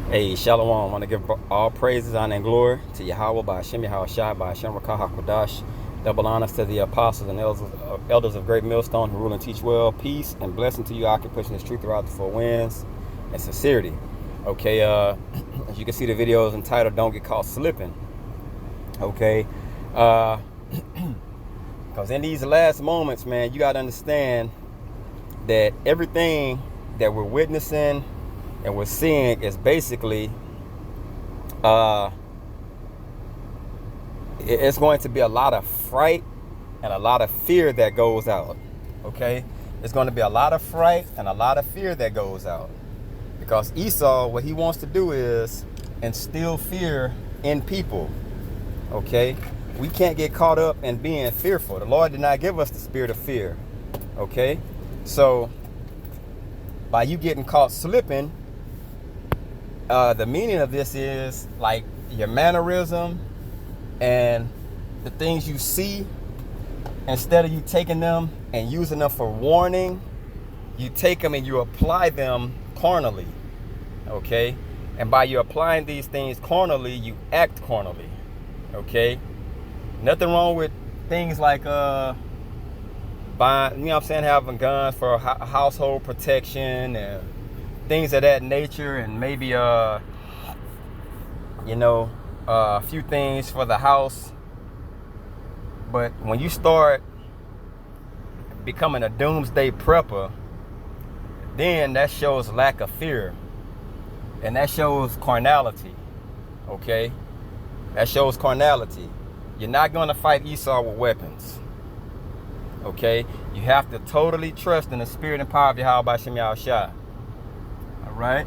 Hey, Shalom. I want to give all praises, honor, and glory to Yahweh by Hashem Yahweh Shai by Hashem Rakah HaKodash. Double honors to the apostles and elders of Great Millstone who rule and teach well. Peace and blessing to you, occupation this truth throughout the four winds and sincerity. Okay, as you can see, the video is entitled "Don't Get Caught Slipping." Okay, because in these last moments, man, you got to understand that everything that we're witnessing and we're seeing is basically it's going to be a lot of fright and a lot of fear that goes out. Okay, it's going to be a lot of fright and a lot of fear that goes out, because Esau, what he wants to do is instill fear in people. Okay, we can't get caught up in being fearful. The Lord did not give us the spirit of fear. Okay, so by you getting caught slipping, the meaning of this is like your mannerism and the things you see, instead of you taking them and using them for warning, you take them and you apply them carnally. Okay, and by you applying these things carnally, you act carnally. Okay, nothing wrong with things like buying, you know what I'm saying, having guns for household protection and things of that nature, and maybe a few things for the house. But when you start becoming a doomsday prepper, then that shows lack of fear, and that shows carnality. Okay, that shows carnality. You're not going to fight Esau with weapons. Okay, you have to totally trust in the spirit and power of Yahweh by Hashem Yahweh Shai. Right?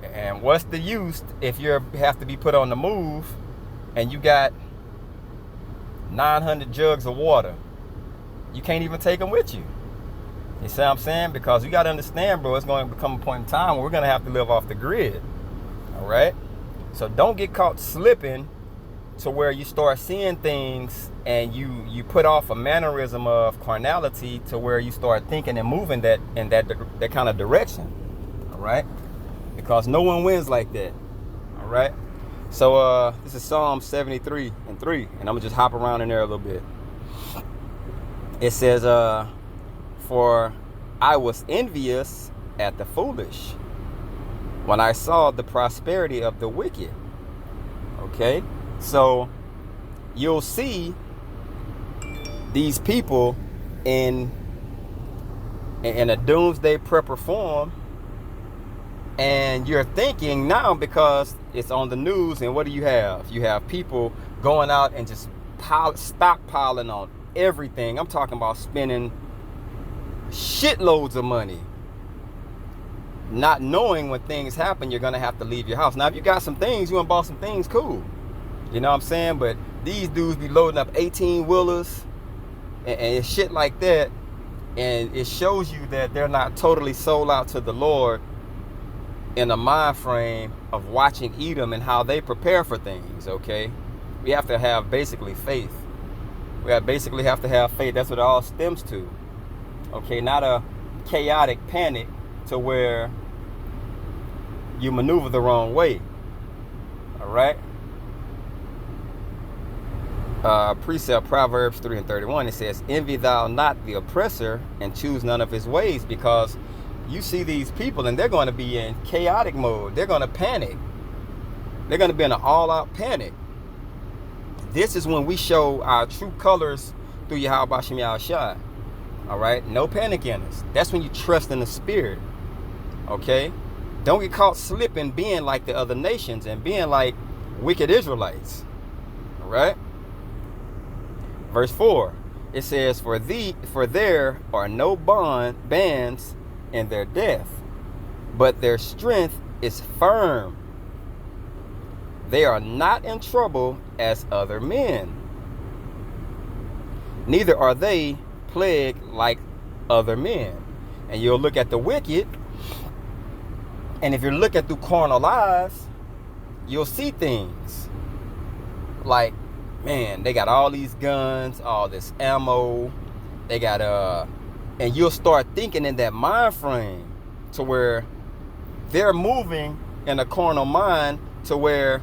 And what's the use if you have to be put on the move and you got 900 jugs of water? You can't even take them with you. You see what I'm saying? Because you got to understand, bro, it's going to become a point in time where we're going to have to live off the grid. All right? So don't get caught slipping to where you start seeing things and you put off a mannerism of carnality to where you start thinking and moving that kind of direction. All right, because no one wins like that. All right, so this is Psalm 73:3, and I'm gonna just hop around in there a little bit. It says, for I was envious at the foolish when I saw the prosperity of the wicked. Okay, so you'll see these people in a doomsday prepper form, and you're thinking now, because it's on the news, and what do? You have people going out and just stockpiling on everything. I'm talking about spending shitloads of money, not knowing when things happen you're gonna have to leave your house. Now if you got some things, you wanna buy some things, cool, you know what I'm saying? But these dudes be loading up 18-wheelers and shit like that, and it shows you that they're not totally sold out to the Lord in a mind frame of watching Edom and how they prepare for things. Okay, we have to have basically faith. Basically have to have faith. That's what it all stems to. Okay, not a chaotic panic to where you maneuver the wrong way. All right. Precept Proverbs 3:31, it says, envy thou not the oppressor and choose none of his ways, because you see these people and they're going to be in chaotic mode. They're going to panic. They're going to be in an all-out panic. This is when we show our true colors through Yahweh Bashem Yahweh Shai. All right, no panic in us. That's when you trust in the spirit. Okay, don't get caught slipping, being like the other nations and being like wicked Israelites. All right. Verse 4, it says, for there are no bands in their death, but their strength is firm. They are not in trouble as other men, neither are they plagued like other men. And you'll look at the wicked, and if you're looking through carnal eyes, you'll see things like, man, they got all these guns, all this ammo, they got and you'll start thinking in that mind frame to where they're moving in a carnal mind to where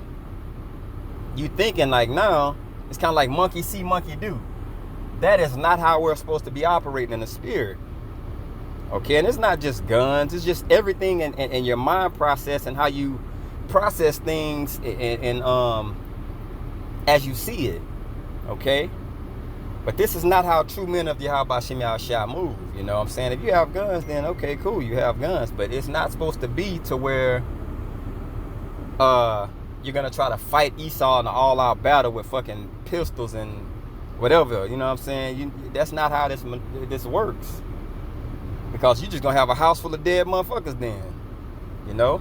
you thinking like, now it's kind of like monkey see, monkey do. That is not how we're supposed to be operating in the spirit. Okay, and it's not just guns, it's just everything in your mind process and how you process things and as you see it. Okay? But this is not how true men of Yahweh Shem Yahushua move. You know what I'm saying? If you have guns, then okay, cool, you have guns. But it's not supposed to be to where you're gonna try to fight Esau in an all-out battle with fucking pistols and whatever. You know what I'm saying? That's not how this works. Because you're just gonna have a house full of dead motherfuckers then. You know?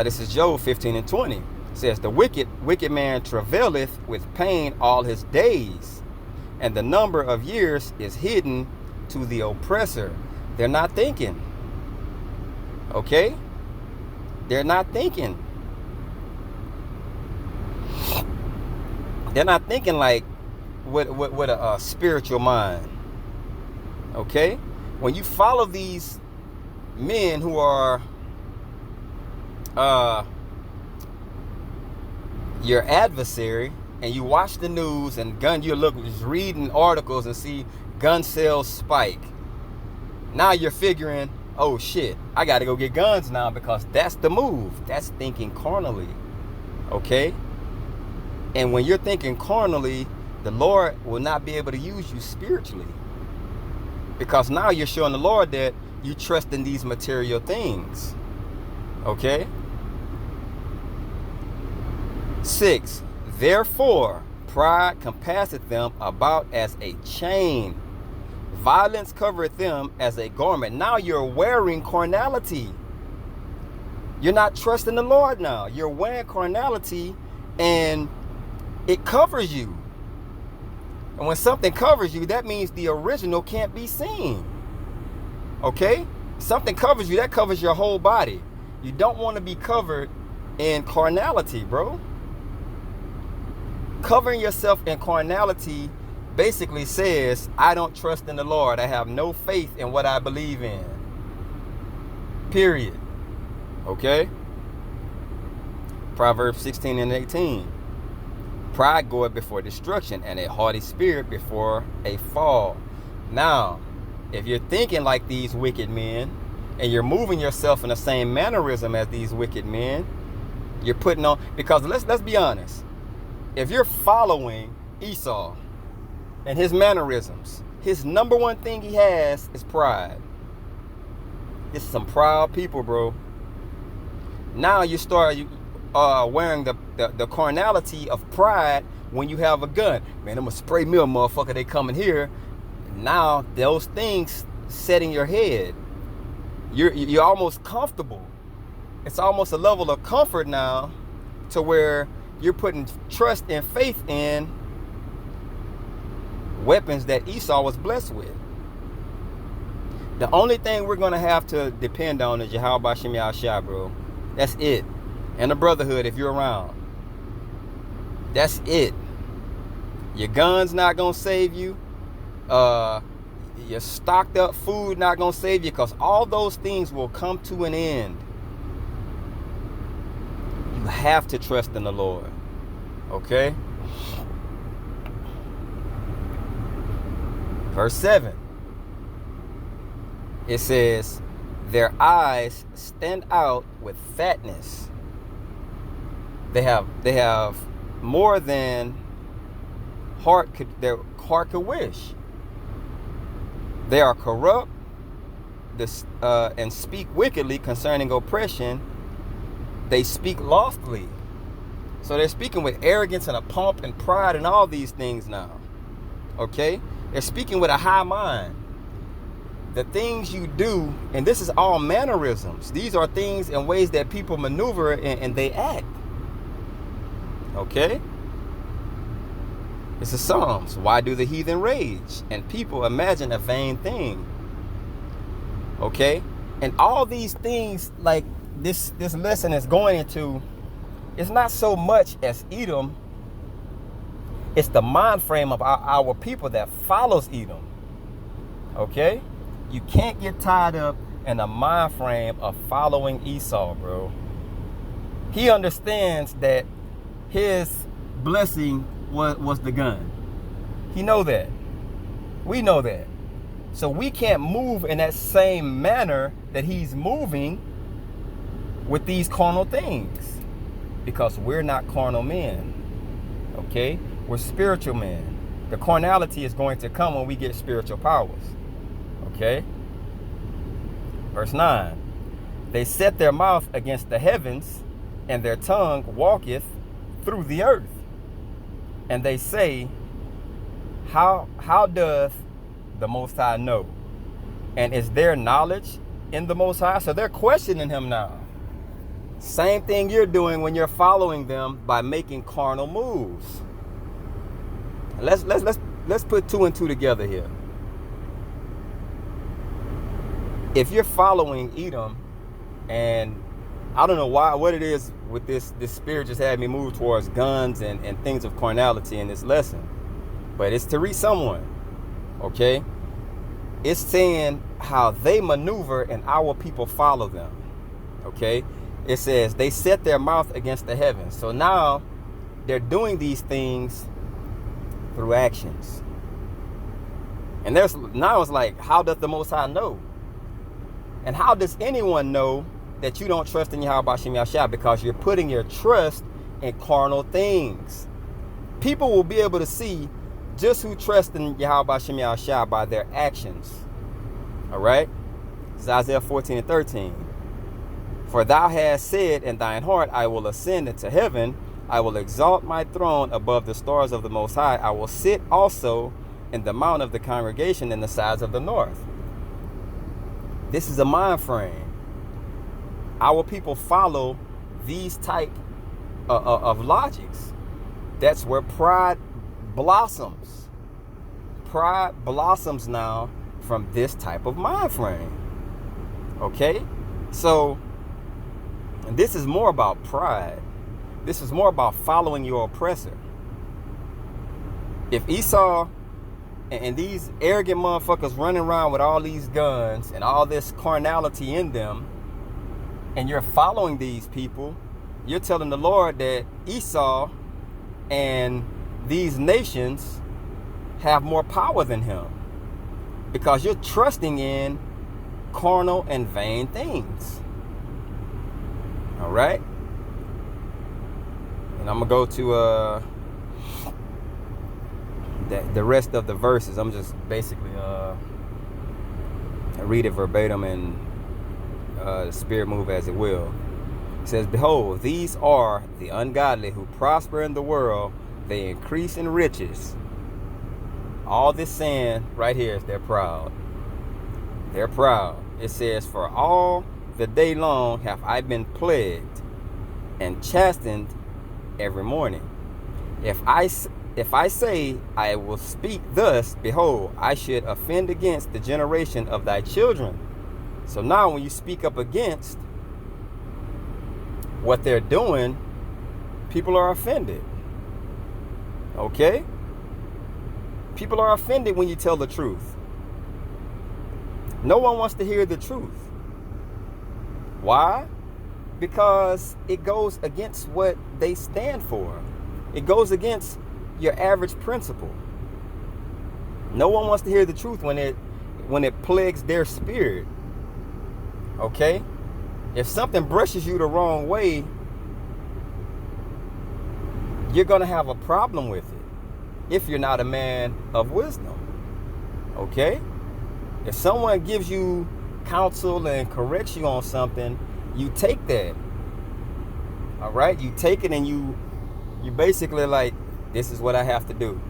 This is Job 15:20. It says, the wicked man travaileth with pain all his days, and the number of years is hidden to the oppressor. They're not thinking. Okay? They're not thinking. They're not thinking like with a spiritual mind. Okay? When you follow these men who are your adversary, and you watch the news and just reading articles and see gun sales spike. Now you're figuring, oh shit, I gotta go get guns now because that's the move. That's thinking carnally. Okay? And when you're thinking carnally, the Lord will not be able to use you spiritually. Because now you're showing the Lord that you trust in these material things. Okay? 6. Therefore, pride compasseth them about as a chain. Violence covereth them as a garment. Now you're wearing carnality. You're not trusting the Lord now. You're wearing carnality and it covers you. And when something covers you, that means the original can't be seen. Okay? Something covers you, that covers your whole body. You don't want to be covered in carnality, bro. Covering yourself in carnality basically says, I don't trust in the Lord. I have no faith in what I believe in. Period. Okay? Proverbs 16:18. Pride goeth before destruction, and a haughty spirit before a fall. Now, if you're thinking like these wicked men, and you're moving yourself in the same mannerism as these wicked men, you're putting on, because let's be honest, if you're following Esau and his mannerisms, his number one thing he has is pride. This is some proud people, bro. Now you start wearing the carnality of pride when you have a gun. Man, I'm gonna spray me a motherfucker, they coming here. Now those things set in your head. You're almost comfortable. It's almost a level of comfort now to where you're putting trust and faith in weapons that Esau was blessed with. The only thing we're going to have to depend on is Yahweh Shem Yahushua, bro. That's it. And the brotherhood if you're around. That's it. Your gun's not going to save you. Your stocked up food not going to save you, because all those things will come to an end. You have to trust in the Lord. Okay? Verse 7. It says, their eyes stand out with fatness. They have more than their heart could wish. They are corrupt and speak wickedly concerning oppression. They speak loftily. So they're speaking with arrogance and a pomp and pride and all these things now. Okay? They're speaking with a high mind. The things you do, and this is all mannerisms. These are things and ways that people maneuver and they act. Okay? It's the Psalms. Why do the heathen rage and people imagine a vain thing? Okay? And all these things, like this lesson is going into, it's not so much as Edom, it's the mind frame of our people that follows Edom. Okay? You can't get tied up in a mind frame of following Esau, bro. He understands that his blessing was the gun. He know that. We know that. So we can't move in that same manner that he's moving with these carnal things, because we're not carnal men. Okay? We're spiritual men. The carnality is going to come when we get spiritual powers. Okay? Verse 9. They set their mouth against the heavens, and their tongue walketh through the earth. And they say, How doth the Most High know? And is there knowledge in the Most High? So they're questioning him now. Same thing you're doing when you're following them by making carnal moves. Let's put 2 and 2 together here. If you're following Edom, and I don't know what it is with this spirit just had me move towards guns and things of carnality in this lesson, but it's to reach someone. Okay? It's saying how they maneuver and our people follow them. Okay? It says they set their mouth against the heavens. So now they're doing these things through actions. And now it's like, how does the Most High know? And how does anyone know that you don't trust in Yahweh Shem Yahshua? Because you're putting your trust in carnal things. People will be able to see just who trusts in Yahweh Shem Yahshua by their actions. All right? It's Isaiah 14 and 13. For thou hast said in thine heart, I will ascend into heaven. I will exalt my throne above the stars of the Most High. I will sit also in the mount of the congregation in the sides of the north. This is a mind frame. Our people follow these type of logics. That's where pride blossoms. Pride blossoms now from this type of mind frame. Okay? So, and this is more about pride. This is more about following your oppressor. If Esau and these arrogant motherfuckers running around with all these guns and all this carnality in them, and you're following these people, you're telling the Lord that Esau and these nations have more power than him, because you're trusting in carnal and vain things. All right? And I'm going to go to the rest of the verses. I'm just basically read it verbatim and the spirit move as it will. It says, behold, these are the ungodly who prosper in the world. They increase in riches. All this saying right here is they're proud. They're proud. It says, for all the day long have I been plagued and chastened every morning. If I say I will speak thus, behold, I should offend against the generation of thy children. So now when you speak up against what they're doing, people are offended. Okay? People are offended when you tell the truth. No one wants to hear the truth. Why? Because it goes against what they stand for. It goes against your average principle. No one wants to hear the truth when it plagues their spirit. Okay? If something brushes you the wrong way, you're going to have a problem with it if you're not a man of wisdom. Okay? If someone gives you counsel and corrects you on something, you take that. All right? You take it and you basically like, this is what I have to do.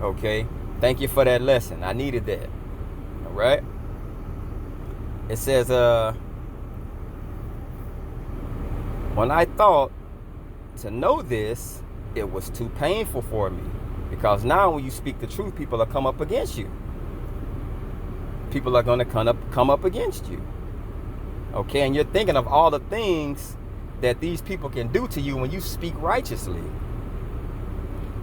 Okay? Thank you for that lesson. I needed that. All right? It says, when I thought to know this, it was too painful for me. Because now when you speak the truth, people will come up against you. People are going to come up against you. Okay? And you're thinking of all the things that these people can do to you when you speak righteously.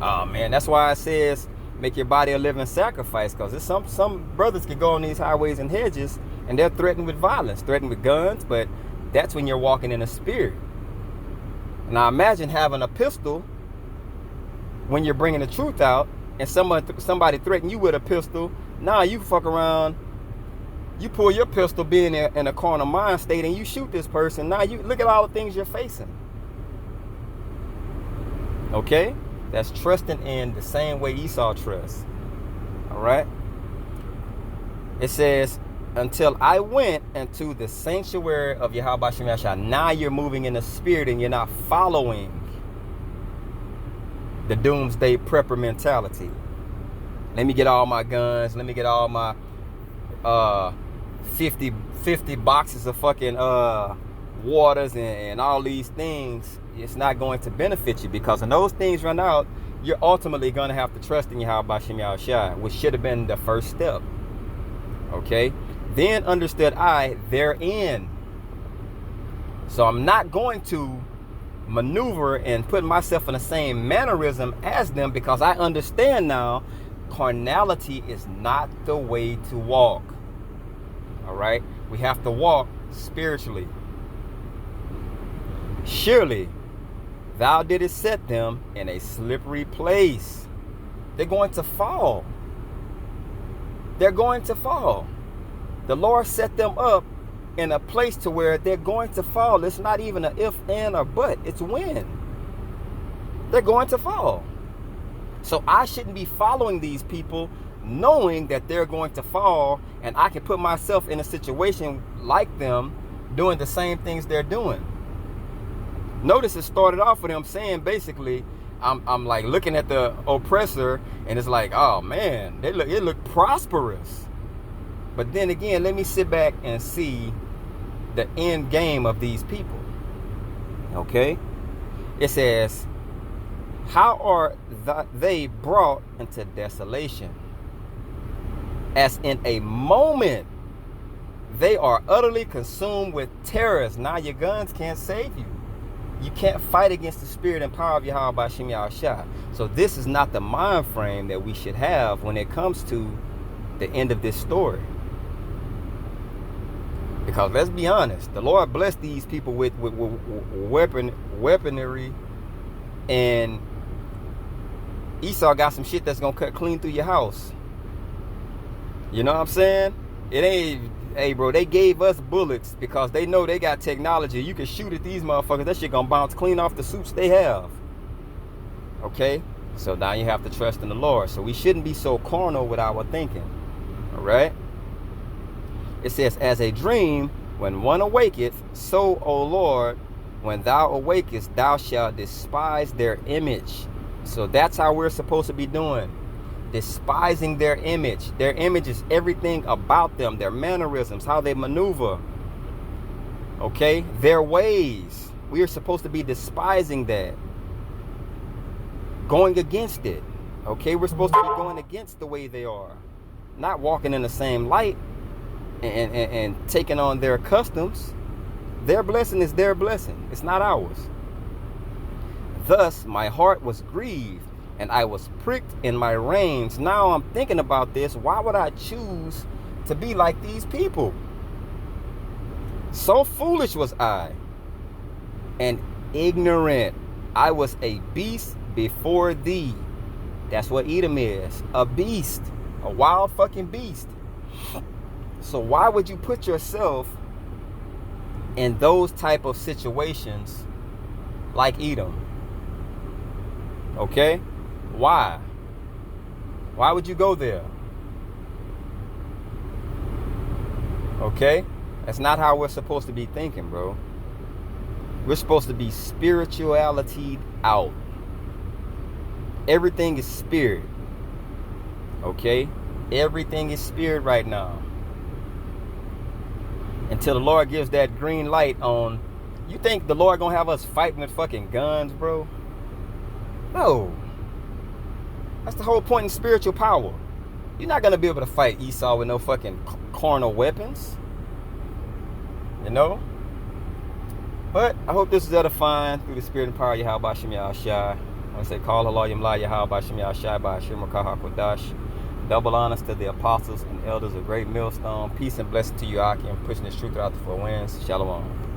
Oh man, that's why it says make your body a living sacrifice, because some brothers can go on these highways and hedges And they're threatened with violence, threatened with guns, but that's when you're walking in a spirit. Now imagine having a pistol when you're bringing the truth out, and somebody threaten you with a pistol. Now you fuck around, you pull your pistol being in a carnal mind state, and you shoot this person. Now you look at all the things you're facing. Okay? That's trusting in the same way Esau trusts. All right? It says, until I went into the sanctuary of Yahweh Shem Yahshua. Now you're moving in the spirit and you're not following the doomsday prepper mentality. Let me get all my guns. Let me get all my 50 boxes of fucking waters and all these things. It's not going to benefit you, because when those things run out, you're ultimately going to have to trust in Yahweh Shem Yahshua, which should have been the first step. Okay? Then understood I therein. So I'm not going to maneuver and put myself in the same mannerism as them, because I understand now carnality is not the way to walk. All right? We have to walk spiritually. Surely thou didst set them in a slippery place. They're going to fall. They're going to fall. The Lord set them up in a place to where they're going to fall. It's not even an if, and, or but. It's when. They're going to fall. So I shouldn't be following these people knowing that they're going to fall, and I can put myself in a situation like them doing the same things they're doing. Notice it started off with them saying basically, I'm like looking at the oppressor, and it's like, oh man, it look prosperous. But then again, let me sit back and see the end game of these people. Okay? It says, how are they brought into desolation? As in a moment, they are utterly consumed with terrors. Now your guns can't save you. You can't fight against the spirit and power of Yahweh Shem Yahshua. So this is not the mind frame that we should have when it comes to the end of this story. Because let's be honest, the Lord blessed these people with weaponry, and Esau got some shit that's gonna cut clean through your house. You know what I'm saying? It ain't, hey bro, they gave us bullets because they know they got technology. You can shoot at these motherfuckers, that shit gonna bounce clean off the suits they have. Okay? So now you have to trust in the Lord. So we shouldn't be so carnal with our thinking. Alright? It says, as a dream, when one awaketh, so, O Lord, when thou awakest, thou shalt despise their image. So that's how we're supposed to be doing. Despising their image. Their image is everything about them, their mannerisms, how they maneuver. Okay? Their ways. We are supposed to be despising that. Going against it. Okay? We're supposed to be going against the way they are. Not walking in the same light and taking on their customs. Their blessing is their blessing. It's not ours. Thus my heart was grieved, and I was pricked in my reins. Now I'm thinking about this. Why would I choose to be like these people? So foolish was I, and ignorant. I was a beast before thee. That's what Edom is. A beast. A wild fucking beast. So why would you put yourself in those type of situations like Edom? Okay? Why? Why would you go there? Okay? That's not how we're supposed to be thinking, bro. We're supposed to be spirituality out. Everything is spirit. Okay? Everything is spirit right now. Until the Lord gives that green light on. You think the Lord gonna have us fighting with fucking guns, bro? No. That's the whole point in spiritual power. You're not gonna be able to fight Esau with no fucking carnal weapons. You know? But I hope this is edifying through the spirit and power of Yahweh Shem Yahshua. I say, call Allah Yamla Yahweh Shem Yahshua by Hashem Rakah HaKodash. Double honors to the apostles and elders of Great Millstone. Peace and blessing to you, Aki. I'm pushing this truth out the four winds. Shalom.